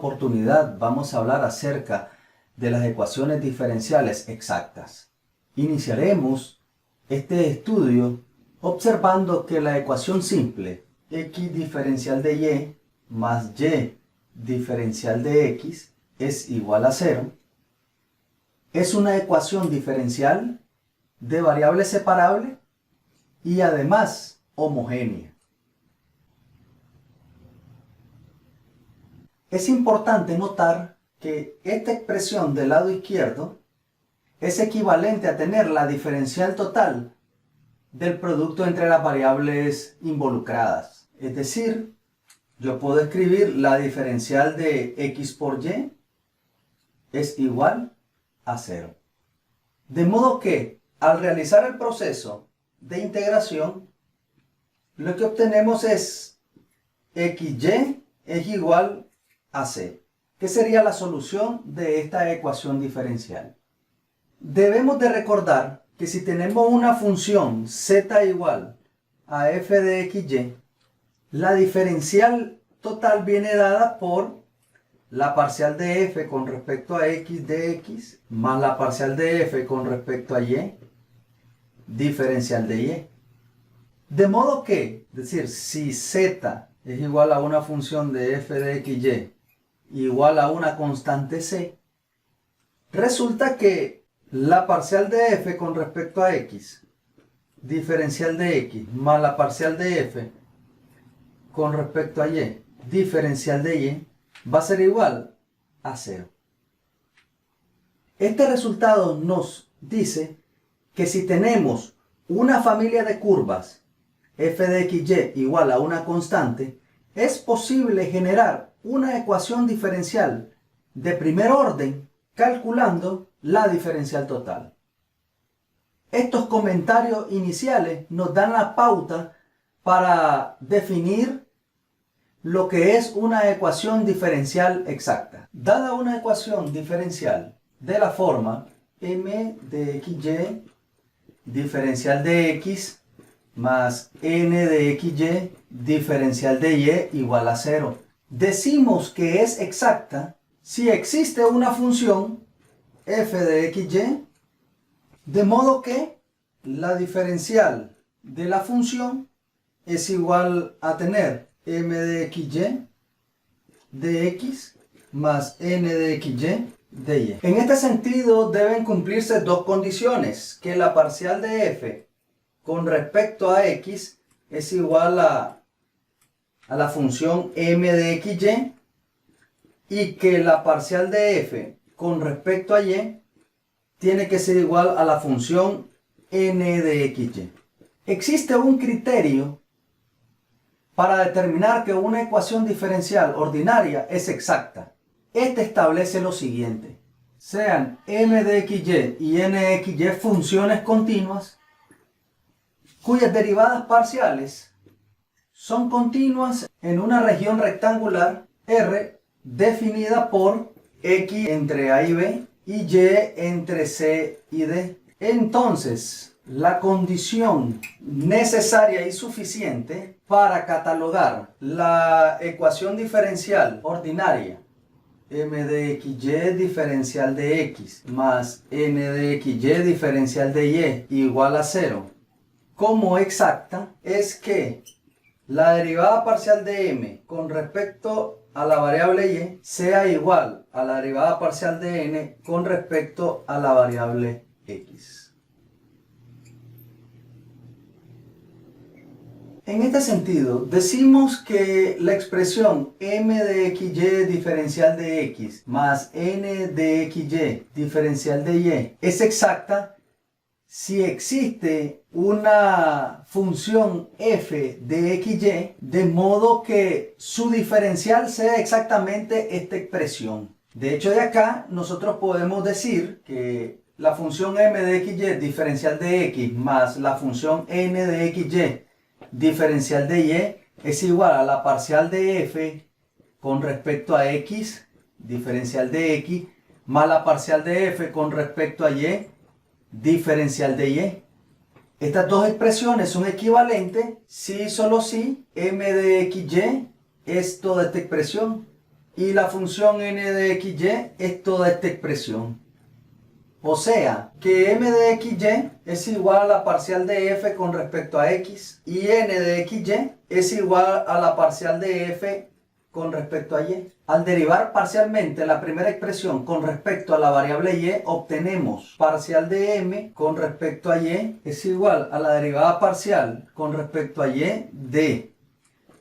oportunidad vamos a hablar acerca de las ecuaciones diferenciales exactas. Iniciaremos este estudio observando que la ecuación simple x diferencial de y más y diferencial de x es igual a 0 es una ecuación diferencial de variable separable y además homogénea. Es importante notar que esta expresión del lado izquierdo es equivalente a tener la diferencial total del producto entre las variables involucradas. Es decir, yo puedo escribir la diferencial de x por y es igual a 0. De modo que al realizar el proceso de integración, lo que obtenemos es xy es igual a c, que sería la solución de esta ecuación diferencial. Debemos de recordar que si tenemos una función z igual a f de xy, la diferencial total viene dada por la parcial de f con respecto a x de x más la parcial de f con respecto a y diferencial de y. De modo que, es decir, si z es igual a una función de f de xy igual a una constante c, resulta que la parcial de f con respecto a x diferencial de x más la parcial de f con respecto a y diferencial de y va a ser igual a 0. Este resultado nos dice que si tenemos una familia de curvas f de xy igual a una constante, es posible generar una ecuación diferencial de primer orden calculando la diferencial total. Estos comentarios iniciales nos dan la pauta para definir lo que es una ecuación diferencial exacta. Dada una ecuación diferencial de la forma m de xy diferencial de x más n de xy diferencial de y igual a 0. Decimos que es exacta si existe una función f de xy, de modo que la diferencial de la función es igual a tener m de xy de x más n de xy de y. En este sentido deben cumplirse dos condiciones: que la parcial de f con respecto a x es igual a la función m de xy y que la parcial de f con respecto a y tiene que ser igual a la función n de xy. Existe un criterio para determinar que una ecuación diferencial ordinaria es exacta. Este establece lo siguiente: sean m de xy y n de xy funciones continuas cuyas derivadas parciales son continuas en una región rectangular R definida por x entre a y b y y entre c y d. Entonces, la condición necesaria y suficiente para catalogar la ecuación diferencial ordinaria m de xy diferencial de x más n de xy diferencial de y igual a 0 como exacta es que la derivada parcial de m con respecto a la variable y sea igual a la derivada parcial de n con respecto a la variable x. En este sentido, decimos que la expresión m de xy diferencial de x más n de xy diferencial de y es exacta si existe una función f de xy, de modo que su diferencial sea exactamente esta expresión. De hecho, de acá nosotros podemos decir que la función m de xy diferencial de x más la función n de xy diferencial de y es igual a la parcial de f con respecto a x diferencial de x más la parcial de f con respecto a y diferencial de y. Estas dos expresiones son equivalentes si y solo si m de xy es toda esta expresión. y la función n de xy es toda esta expresión. O sea, que m de xy es igual a la parcial de f con respecto a x y n de xy es igual a la parcial de f con respecto a y. Al derivar parcialmente la primera expresión con respecto a la variable y, obtenemos parcial de m con respecto a y es igual a la derivada parcial con respecto a y de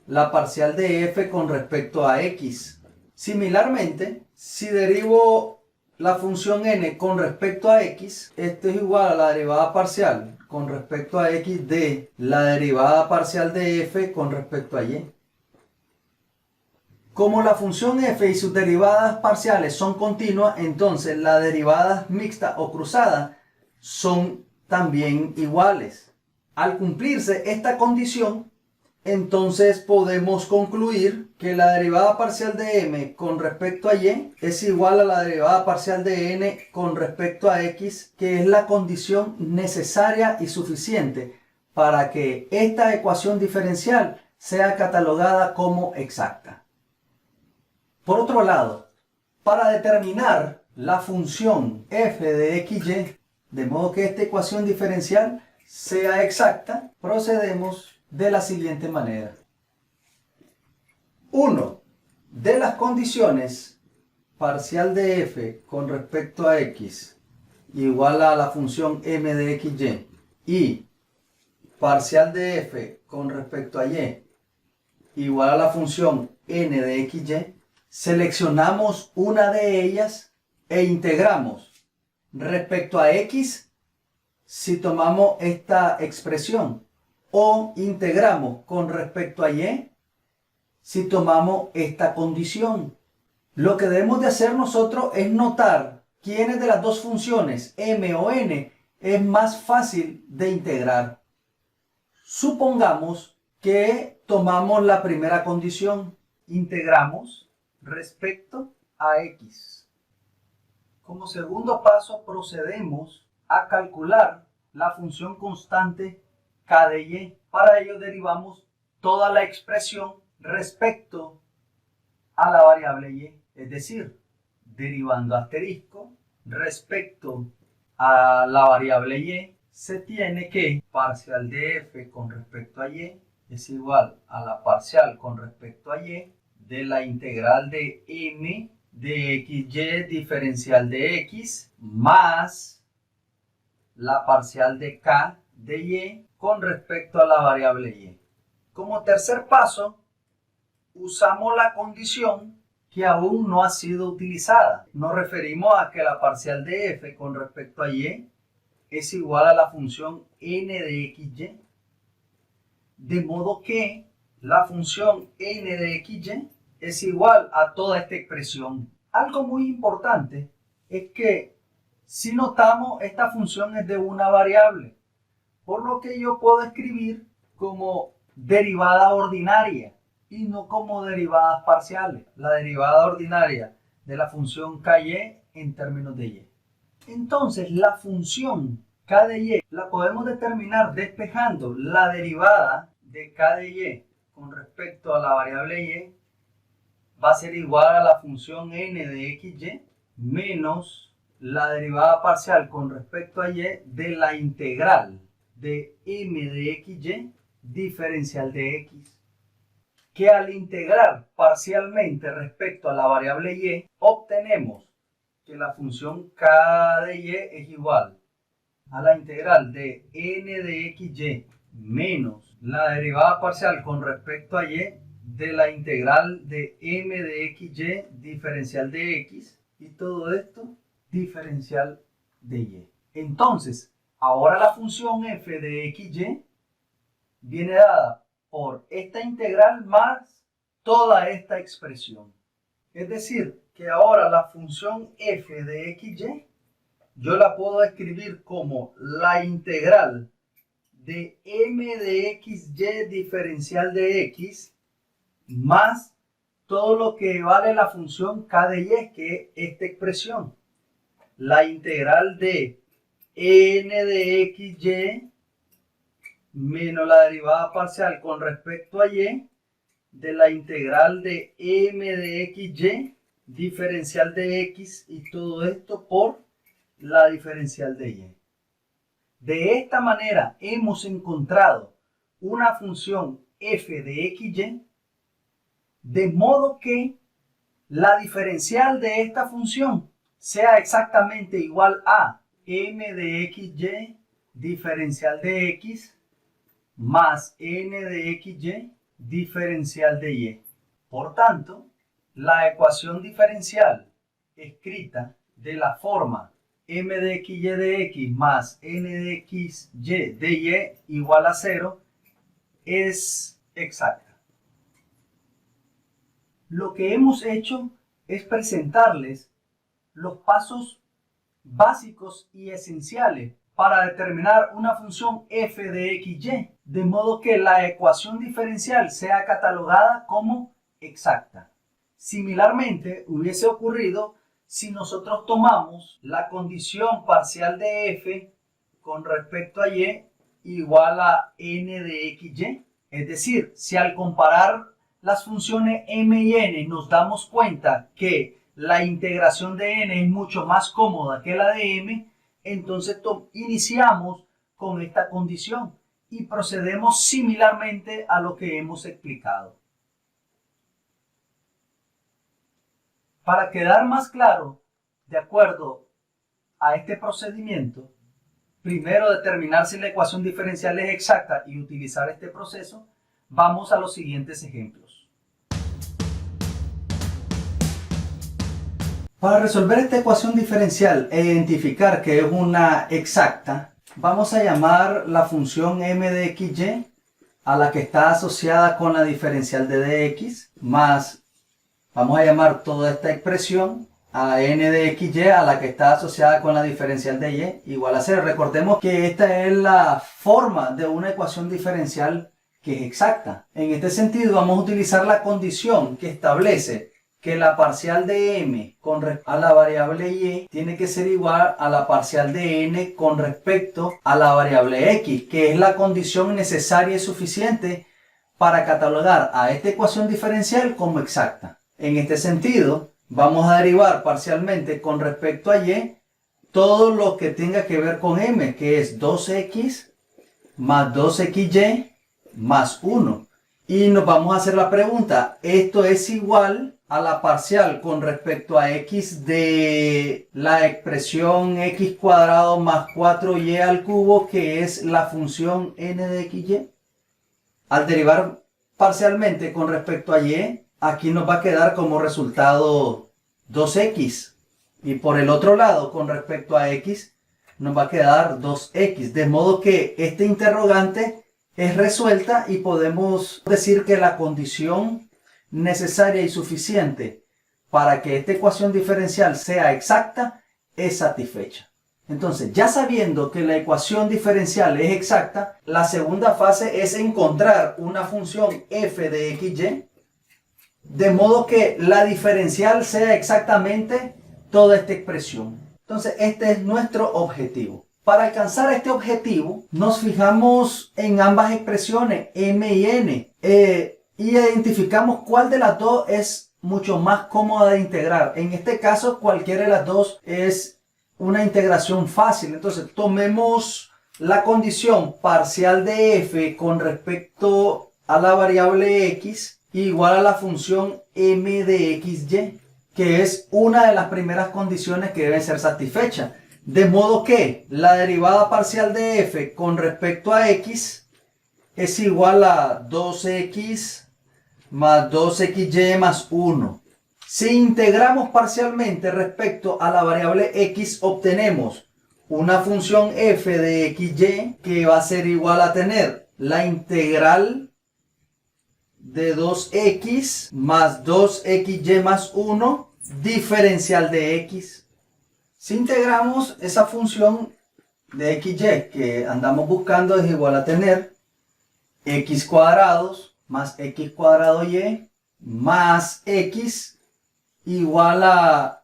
la parcial de f con respecto a x. Similarmente, si derivo la función n con respecto a x, esto es igual a la derivada parcial con respecto a x de la derivada parcial de f con respecto a y. Como la función f y sus derivadas parciales son continuas, entonces las derivadas mixtas o cruzadas son también iguales. Al cumplirse esta condición, entonces podemos concluir que la derivada parcial de m con respecto a y es igual a la derivada parcial de n con respecto a x, que es la condición necesaria y suficiente para que esta ecuación diferencial sea catalogada como exacta. Por otro lado, para determinar la función f de xy, de modo que esta ecuación diferencial sea exacta, procedemos de la siguiente manera. 1. De las condiciones parcial de f con respecto a x igual a la función m de xy y parcial de f con respecto a y igual a la función n de xy, seleccionamos una de ellas e integramos respecto a x si tomamos esta expresión, o integramos con respecto a y si tomamos esta condición. Lo que debemos de hacer nosotros es notar quiénes de las dos funciones m o n es más fácil de integrar. Supongamos que tomamos la primera condición, integramos respecto a x. Como segundo paso procedemos a calcular la función constante k de y. Para ello derivamos toda la expresión respecto a la variable y, es decir, derivando asterisco respecto a la variable y, se tiene que parcial de f con respecto a y es igual a la parcial con respecto a y de la integral de m de xy diferencial de x más la parcial de k de y con respecto a la variable y. Como tercer paso, usamos la condición que aún no ha sido utilizada. Nos referimos a que la parcial de f con respecto a y es igual a la función n de xy, de modo que la función n de xy es igual a toda esta expresión. Algo muy importante es que si notamos, esta función es de una variable, por lo que yo puedo escribir como derivada ordinaria y no como derivadas parciales. La derivada ordinaria de la función ky en términos de y. Entonces, la función k de y la podemos determinar despejando la derivada de k de y con respecto a la variable y, va a ser igual a la función n de xy menos la derivada parcial con respecto a y de la integral de m de xy diferencial de x, que al integrar parcialmente respecto a la variable y, obtenemos que la función k de y es igual a la integral de n de xy menos la derivada parcial con respecto a y de la integral de m de xy diferencial de x, y todo esto diferencial de y. Entonces, ahora la función f de xy viene dada por esta integral más toda esta expresión. Es decir, que ahora la función f de xy yo la puedo escribir como la integral de m de xy diferencial de x más todo lo que vale la función k de y, que es esta expresión. La integral de n de xy menos la derivada parcial con respecto a y de la integral de m de xy, diferencial de x, y todo esto por la diferencial de y. De esta manera hemos encontrado una función f de xy, de modo que la diferencial de esta función sea exactamente igual a m de xy diferencial de x más n de xy diferencial de y. Por tanto, la ecuación diferencial escrita de la forma m de xy de x más n de xy de y igual a 0 es exacta. Lo que hemos hecho es presentarles los pasos básicos y esenciales para determinar una función f de xy, de modo que la ecuación diferencial sea catalogada como exacta. Similarmente, hubiese ocurrido si nosotros tomamos la condición parcial de f con respecto a y igual a n de xy. Es decir, si al comparar las funciones m y n nos damos cuenta que la integración de n es mucho más cómoda que la de m, entonces iniciamos con esta condición y procedemos similarmente a lo que hemos explicado. Para quedar más claro, de acuerdo a este procedimiento, primero determinar si la ecuación diferencial es exacta y utilizar este proceso, vamos a los siguientes ejemplos. Para resolver esta ecuación diferencial e identificar que es una exacta, vamos a llamar la función m de xy a la que está asociada con la diferencial de dx, más vamos a llamar toda esta expresión a n de xy a la que está asociada con la diferencial de y igual a 0. Recordemos que esta es la forma de una ecuación diferencial que es exacta. En este sentido vamos a utilizar la condición que establece que la parcial de m con respecto a la variable y tiene que ser igual a la parcial de n con respecto a la variable x, que es la condición necesaria y suficiente para catalogar a esta ecuación diferencial como exacta. En este sentido, vamos a derivar parcialmente con respecto a y todo lo que tenga que ver con m, que es 2x más 2xy más 1. Y nos vamos a hacer la pregunta, ¿esto es igual a la parcial con respecto a x de la expresión x cuadrado más 4y al cubo, que es la función n de xy? Al derivar parcialmente con respecto a y, aquí nos va a quedar como resultado 2x. Y por el otro lado, con respecto a x, nos va a quedar 2x. De modo que este interrogante es resuelta y podemos decir que la condición necesaria y suficiente para que esta ecuación diferencial sea exacta es satisfecha. Entonces, ya sabiendo que la ecuación diferencial es exacta, la segunda fase es encontrar una función f de xy, de modo que la diferencial sea exactamente toda esta expresión. Entonces, este es nuestro objetivo. Para alcanzar este objetivo, nos fijamos en ambas expresiones, m y n, y identificamos cuál de las dos es mucho más cómoda de integrar. En este caso, cualquiera de las dos es una integración fácil. Entonces, tomemos la condición parcial de f con respecto a la variable x igual a la función m de xy, que es una de las primeras condiciones que deben ser satisfechas. De modo que la derivada parcial de f con respecto a x es igual a 2x más 2xy más 1. Si integramos parcialmente respecto a la variable x, obtenemos una función f de xy que va a ser igual a tener la integral de 2x más 2xy más 1 diferencial de x. Si integramos esa función de xy que andamos buscando, es igual a tener x cuadrados más x cuadrado y más x igual a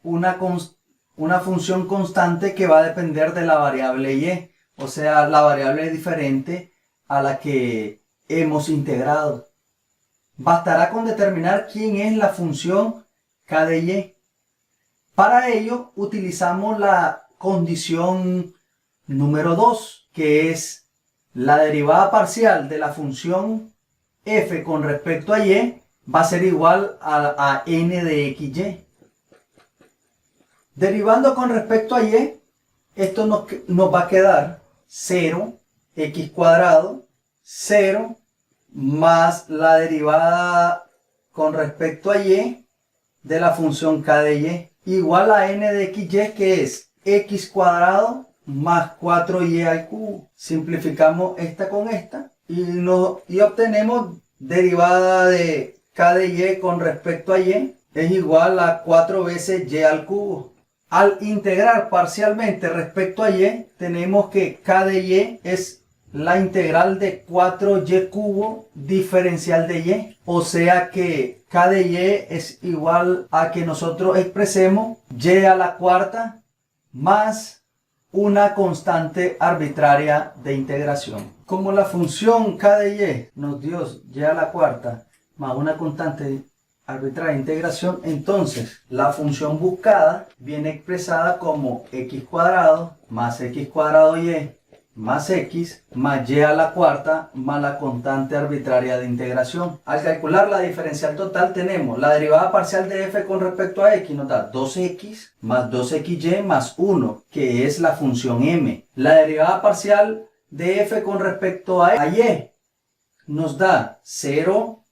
una función constante que va a depender de la variable y, o sea, la variable diferente a la que hemos integrado. Bastará con determinar quién es la función k de y. Para ello utilizamos la condición número 2, que es la derivada parcial de la función f con respecto a y va a ser igual a n de xy. Derivando con respecto a y, esto nos va a quedar 0, x cuadrado, 0, más la derivada con respecto a y de la función k de y, igual a n de xy, que es x cuadrado más 4y al cubo. Simplificamos esta con esta y obtenemos derivada de k de y con respecto a y es igual a 4 veces y al cubo. Al integrar parcialmente respecto a y, tenemos que k de y es la integral de 4y cubo diferencial de y. O sea que k de y es igual a que nosotros expresemos y a la cuarta más una constante arbitraria de integración. Como la función k de y nos dio y a la cuarta más una constante arbitraria de integración, entonces la función buscada viene expresada como x cuadrado más x cuadrado y más x más y a la cuarta más la constante arbitraria de integración. Al calcular la diferencial total tenemos la derivada parcial de f con respecto a x, nos da 2x más 2xy más 1, que es la función m. La derivada parcial de f con respecto a y nos da 0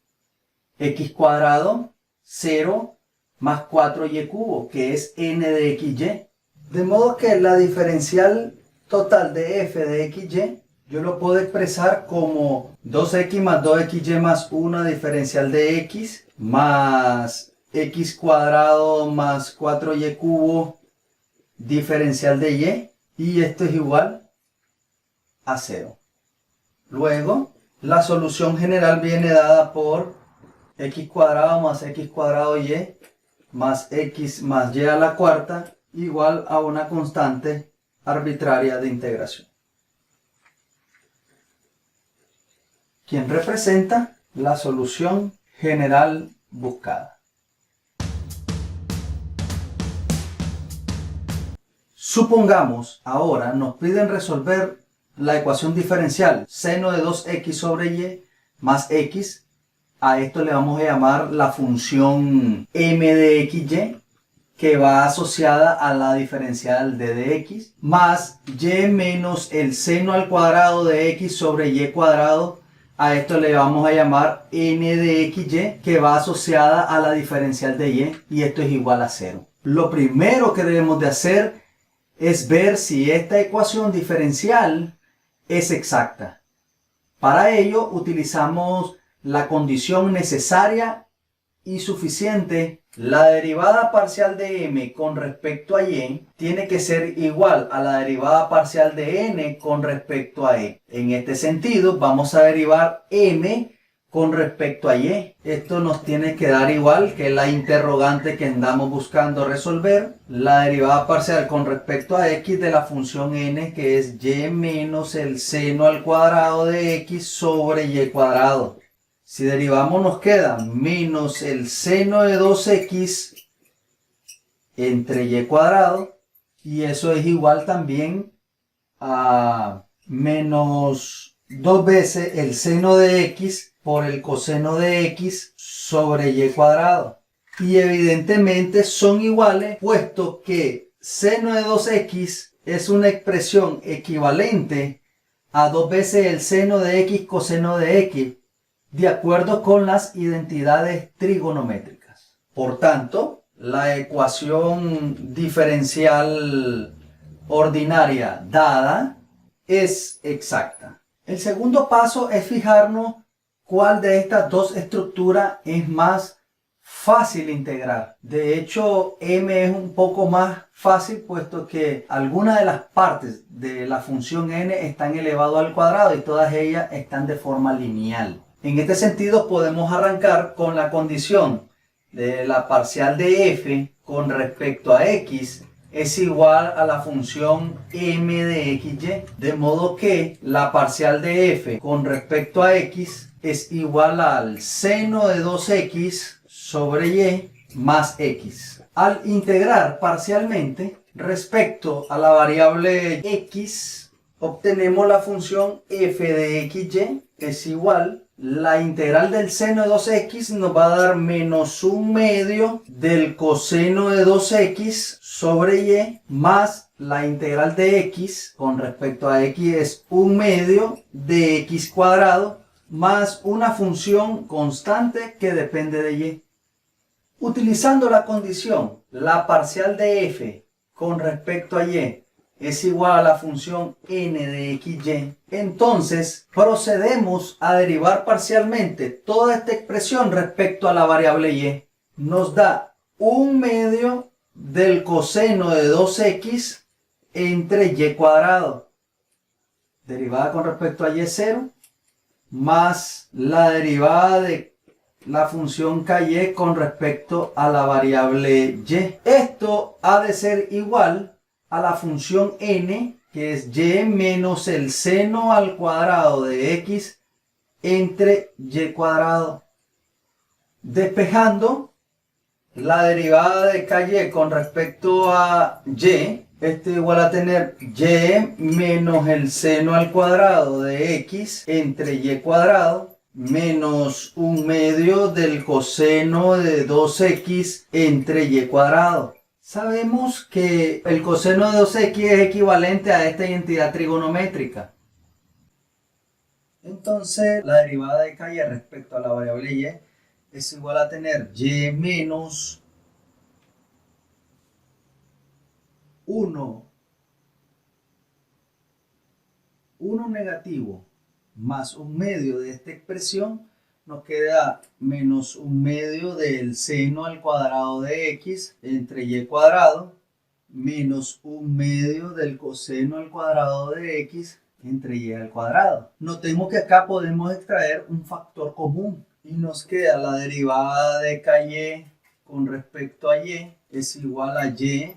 x cuadrado, 0 más 4y cubo, que es n de xy. De modo que la diferencial total de f de xy yo lo puedo expresar como 2x más 2xy más 1 diferencial de x más x cuadrado más 4y cubo diferencial de y esto es igual a 0. Luego la solución general viene dada por x cuadrado más x cuadrado y más x más y a la cuarta igual a una constante arbitraria de integración, quien representa la solución general buscada. Supongamos ahora nos piden resolver la ecuación diferencial seno de 2x sobre y más x. A esto le vamos a llamar la función m de xy, que va asociada a la diferencial d de x, más y menos el seno al cuadrado de x sobre y cuadrado. A esto le vamos a llamar n de xy, que va asociada a la diferencial de y esto es igual a 0. Lo primero que debemos de hacer es ver si esta ecuación diferencial es exacta. Para ello utilizamos la condición necesaria y suficiente. La derivada parcial de m con respecto a y tiene que ser igual a la derivada parcial de n con respecto a e. En este sentido vamos a derivar m con respecto a y. Esto nos tiene que dar igual que la interrogante que andamos buscando resolver. La derivada parcial con respecto a x de la función n, que es y menos el seno al cuadrado de x sobre y cuadrado. Si derivamos nos queda menos el seno de 2x entre y cuadrado, y eso es igual también a menos 2 veces el seno de x por el coseno de x sobre y cuadrado. Y evidentemente son iguales, puesto que seno de 2x es una expresión equivalente a 2 veces el seno de x coseno de x, de acuerdo con las identidades trigonométricas. Por tanto, la ecuación diferencial ordinaria dada es exacta. El segundo paso es fijarnos cuál de estas dos estructuras es más fácil integrar. De hecho, m es un poco más fácil, puesto que algunas de las partes de la función n están elevado al cuadrado y todas ellas están de forma lineal. En este sentido podemos arrancar con la condición de la parcial de f con respecto a x es igual a la función m de xy, de modo que la parcial de f con respecto a x es igual al seno de 2x sobre y más x. Al integrar parcialmente respecto a la variable x, obtenemos la función f de xy es igual, la integral del seno de 2x nos va a dar menos 1/2 del coseno de 2x sobre y más la integral de x con respecto a x es 1/2 de x cuadrado más una función constante que depende de y. Utilizando la condición la parcial de f con respecto a y es igual a la función n de xy, entonces procedemos a derivar parcialmente toda esta expresión respecto a la variable y. Nos da 1/2 del coseno de 2x entre y cuadrado, derivada con respecto a y 0, más la derivada de la función ky con respecto a la variable y. Esto ha de ser igual a la función n, que es y menos el seno al cuadrado de x entre y cuadrado. Despejando la derivada de ky con respecto a y, esto es igual a tener y menos el seno al cuadrado de x entre y cuadrado menos 1/2 del coseno de 2x entre y cuadrado. Sabemos que el coseno de 2x es equivalente a esta identidad trigonométrica. Entonces, la derivada de ky respecto a la variable y es igual a tener y menos 1 negativo más 1/2 de esta expresión, nos queda menos 1/2 del seno al cuadrado de x entre y cuadrado menos 1/2 del coseno al cuadrado de x entre y al cuadrado. Notemos que acá podemos extraer un factor común y nos queda la derivada de ky con respecto a y es igual a y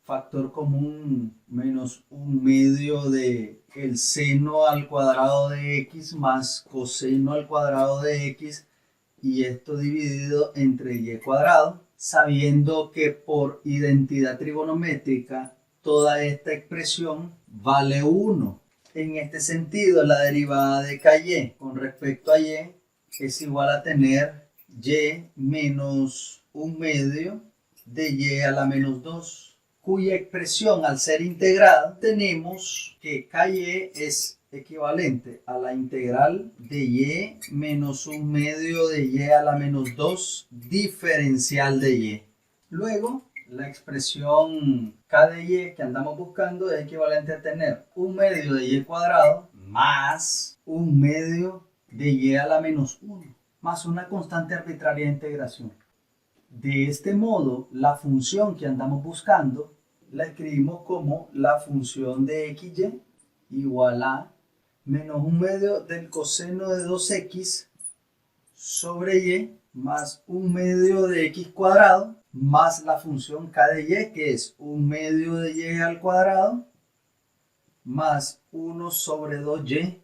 factor común menos 1/2 de el seno al cuadrado de x más coseno al cuadrado de x, y esto dividido entre y cuadrado, sabiendo que por identidad trigonométrica toda esta expresión vale 1. En este sentido, la derivada de ky con respecto a y es igual a tener y menos 1/2 de y a la menos 2. Cuya expresión al ser integrada tenemos que ky es equivalente a la integral de y menos 1/2 de y a la menos 2 diferencial de y. Luego la expresión k de y que andamos buscando es equivalente a tener 1/2 de y cuadrado más 1/2 de y a la menos 1 más una constante arbitraria de integración. De este modo, la función que andamos buscando la escribimos como la función de xy igual a menos 1/2 del coseno de 2x sobre y más 1/2 de x cuadrado más la función k de y, que es 1/2 de y al cuadrado más 1 sobre 2y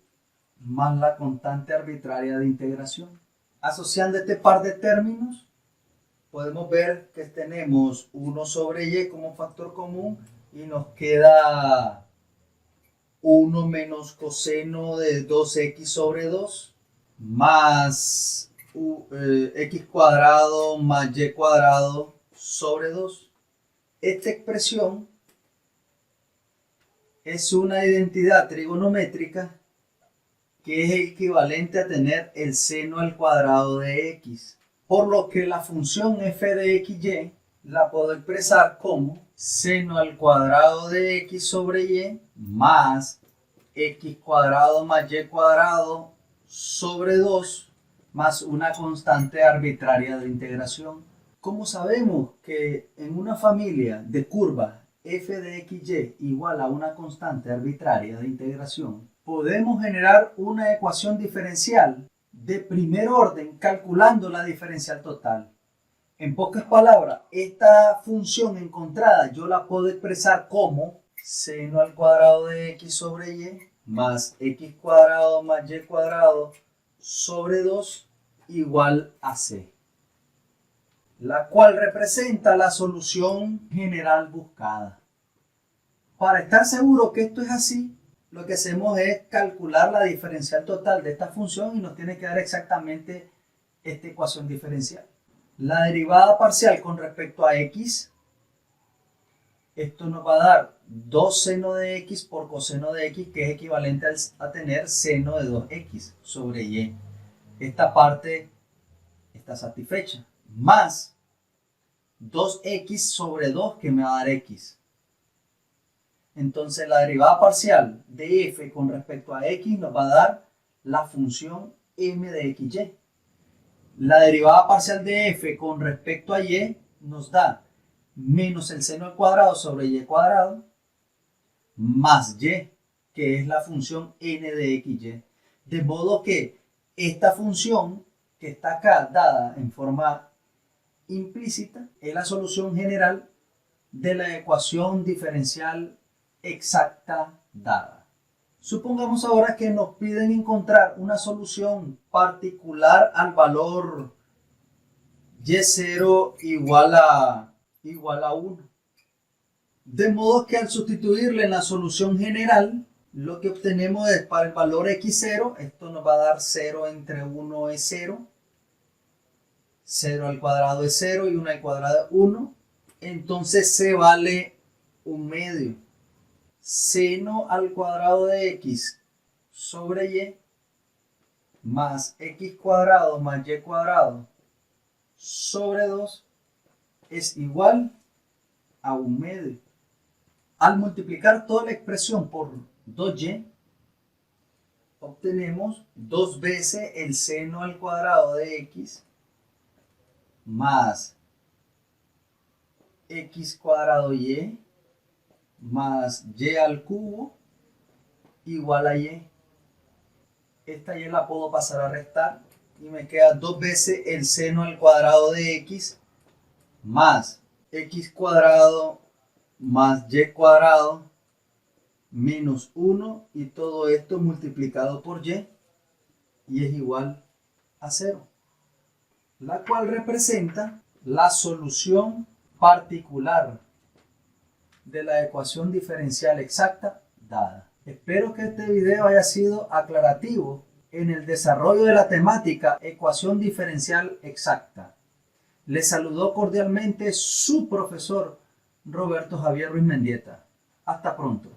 más la constante arbitraria de integración. Asociando este par de términos, podemos ver que tenemos 1 sobre y como factor común y nos queda 1 menos coseno de 2x sobre 2 más x cuadrado más y cuadrado sobre 2. Esta expresión es una identidad trigonométrica que es equivalente a tener el seno al cuadrado de x. Por lo que la función f de xy la puedo expresar como seno al cuadrado de x sobre y más x cuadrado más y cuadrado sobre 2 más una constante arbitraria de integración. Como sabemos que en una familia de curvas f de xy igual a una constante arbitraria de integración, podemos generar una ecuación diferencial de primer orden calculando la diferencial total. En pocas palabras, esta función encontrada yo la puedo expresar como seno al cuadrado de x sobre y más x cuadrado más y cuadrado sobre 2 igual a c, la cual representa la solución general buscada. Para estar seguro que esto es así, lo que hacemos es calcular la diferencial total de esta función y nos tiene que dar exactamente esta ecuación diferencial. La derivada parcial con respecto a x, esto nos va a dar 2 seno de x por coseno de x, que es equivalente a tener seno de 2x sobre y. Esta parte está satisfecha. Más 2x sobre 2, que me va a dar x. Entonces la derivada parcial de f con respecto a x nos va a dar la función m de xy. La derivada parcial de f con respecto a y nos da menos el seno al cuadrado sobre y cuadrado más y, que es la función n de xy. De modo que esta función que está acá dada en forma implícita es la solución general de la ecuación diferencial exacta dada. Supongamos ahora que nos piden encontrar una solución particular al valor y0 igual a 1. De modo que al sustituirle en la solución general, lo que obtenemos es para el valor x0, esto nos va a dar 0 entre 1 es 0, 0 al cuadrado es 0 y 1 al cuadrado es 1, entonces c vale 1/2. Seno al cuadrado de x sobre y más x cuadrado más y cuadrado sobre 2 es igual a 1/2. Al multiplicar toda la expresión por 2y, obtenemos 2 veces el seno al cuadrado de x más x cuadrado y más y al cubo igual a y. Esta y la puedo pasar a restar y me queda 2 veces el seno al cuadrado de x más x cuadrado más y cuadrado menos 1, y todo esto multiplicado por y es igual a 0, la cual representa la solución particular de la ecuación diferencial exacta dada. Espero que este video haya sido aclarativo en el desarrollo de la temática ecuación diferencial exacta. Les saludó cordialmente su profesor Roberto Javier Ruiz Mendieta. Hasta pronto.